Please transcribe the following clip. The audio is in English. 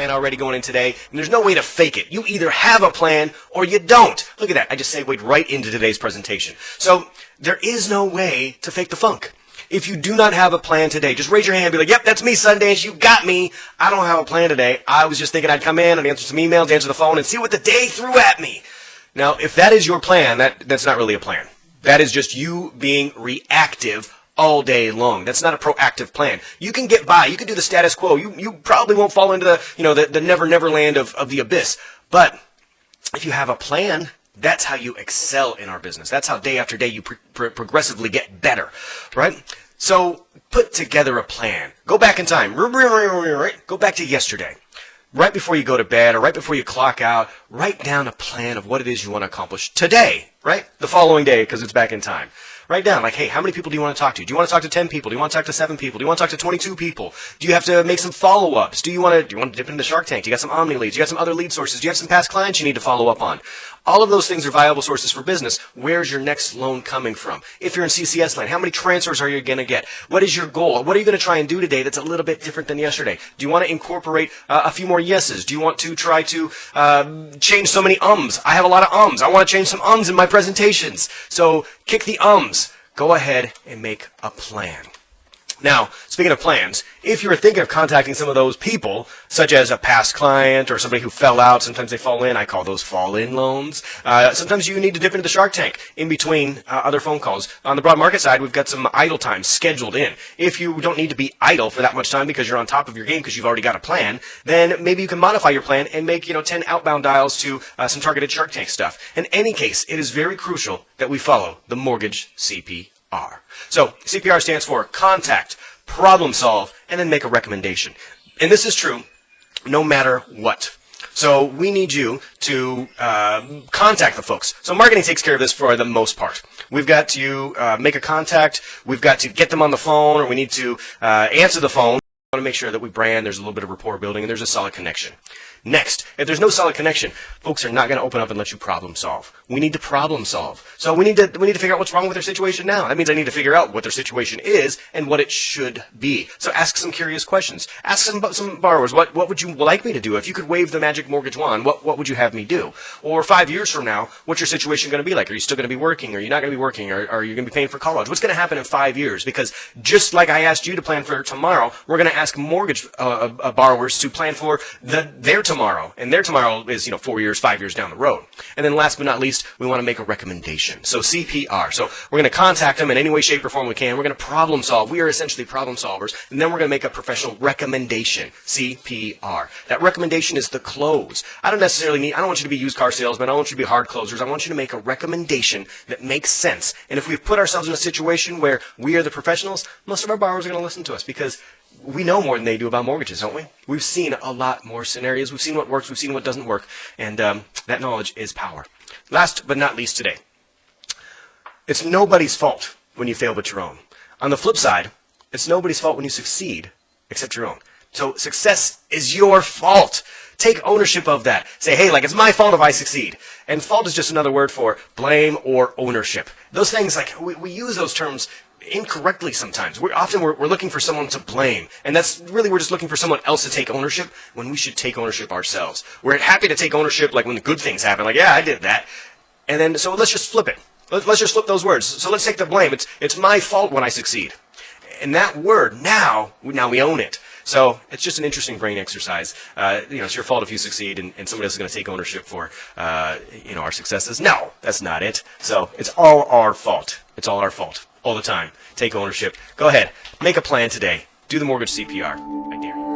plan already going in today, and there's no way to fake it. You either have a plan or you don't. Look at that. I just segued right into today's presentation. So there is no way to fake the funk. If you do not have a plan today, just raise your hand and be like, yep, that's me, Sundance. You got me. I don't have a plan today. I was just thinking I'd come in and answer some emails, answer the phone, and see what the day threw at me. Now, if that is your plan, that's not really a plan. That is just you being reactive all day long. That's not a proactive plan. You can get by. You can do the status quo. You probably won't fall into the never land of the abyss. But if you have a plan, that's how you excel in our business. That's how day after day you progressively get better, right? So put together a plan. Go back in time. Go back to yesterday. Right before you go to bed or right before you clock out, write down a plan of what it is you want to accomplish today, right? The following day, because it's back in time. Write down, like, hey, how many people do you want to talk to? Do you want to talk to 10 people? Do you want to talk to 7 people? Do you want to talk to 22 people? Do you have to make some follow-ups? Do you want to dip into the Shark Tank? Do you got some Omni leads? Do you got some other lead sources? Do you have some past clients you need to follow up on? All of those things are viable sources for business. Where's your next loan coming from? If you're in CCS land, how many transfers are you going to get? What is your goal? What are you going to try and do today that's a little bit different than yesterday? Do you want to incorporate a few more yeses? Do you want to try to change so many ums? I have a lot of ums. I want to change some ums in my presentations. So kick the ums. Go ahead and make a plan. Now, speaking of plans, if you're thinking of contacting some of those people, such as a past client or somebody who fell out, sometimes they fall in. I call those fall-in loans. Sometimes you need to dip into the Shark Tank in between other phone calls. On the broad market side, we've got some idle time scheduled in. If you don't need to be idle for that much time because you're on top of your game because you've already got a plan, then maybe you can modify your plan and make 10 outbound dials to some targeted Shark Tank stuff. In any case, it is very crucial that we follow the mortgage CPR. So CPR stands for contact, problem solve, and then make a recommendation. And this is true no matter what. So we need you to contact the folks. So marketing takes care of this for the most part. We've got to make a contact. We've got to get them on the phone, or we need to answer the phone. We want to make sure that we brand, there's a little bit of rapport building, and there's a solid connection. Next, if there's no solid connection, folks are not going to open up and let you problem solve. We need to problem solve. So we need to figure out what's wrong with their situation now. That means I need to figure out what their situation is and what it should be. So ask some curious questions. Ask some borrowers, what would you like me to do? If you could wave the magic mortgage wand, what would you have me do? Or 5 years from now, what's your situation going to be like? Are you still going to be working? Are you not going to be working? Are you going to be paying for college? What's going to happen in 5 years? Because just like I asked you to plan for tomorrow, we're going to ask mortgage borrowers to plan for their tomorrow. And their tomorrow is, 4 years, 5 years down the road. And then last but not least, we want to make a recommendation. So CPR. So we're going to contact them in any way, shape, or form we can. We're going to problem solve. We are essentially problem solvers. And then we're going to make a professional recommendation. CPR. That recommendation is the close. I don't want you to be used car salesmen. I don't want you to be hard closers. I want you to make a recommendation that makes sense. And if we've put ourselves in a situation where we are the professionals, most of our borrowers are going to listen to us because we know more than they do about mortgages, don't we? We've seen a lot more scenarios. We've seen what works. We've seen what doesn't work. And that knowledge is power. Last but not least today, it's nobody's fault when you fail but your own. On the flip side, it's nobody's fault when you succeed except your own. So success is your fault. Take ownership of that. Say, hey, it's my fault if I succeed. And fault is just another word for blame or ownership. Those things, we use those terms incorrectly sometimes. We're looking for someone to blame, and that's really, we're just looking for someone else to take ownership when we should take ownership ourselves. We're happy to take ownership when the good things happen, yeah, I did that. And then, so let's just flip it. Let's just flip those words. So let's take the blame. It's my fault when I succeed. And that word, now we own it. So it's just an interesting brain exercise. It's your fault if you succeed, and somebody else is going to take ownership for, our successes. No, that's not it. So it's all our fault. It's all our fault. All the time. Take ownership. Go ahead. Make a plan today. Do the mortgage CPR. I dare you.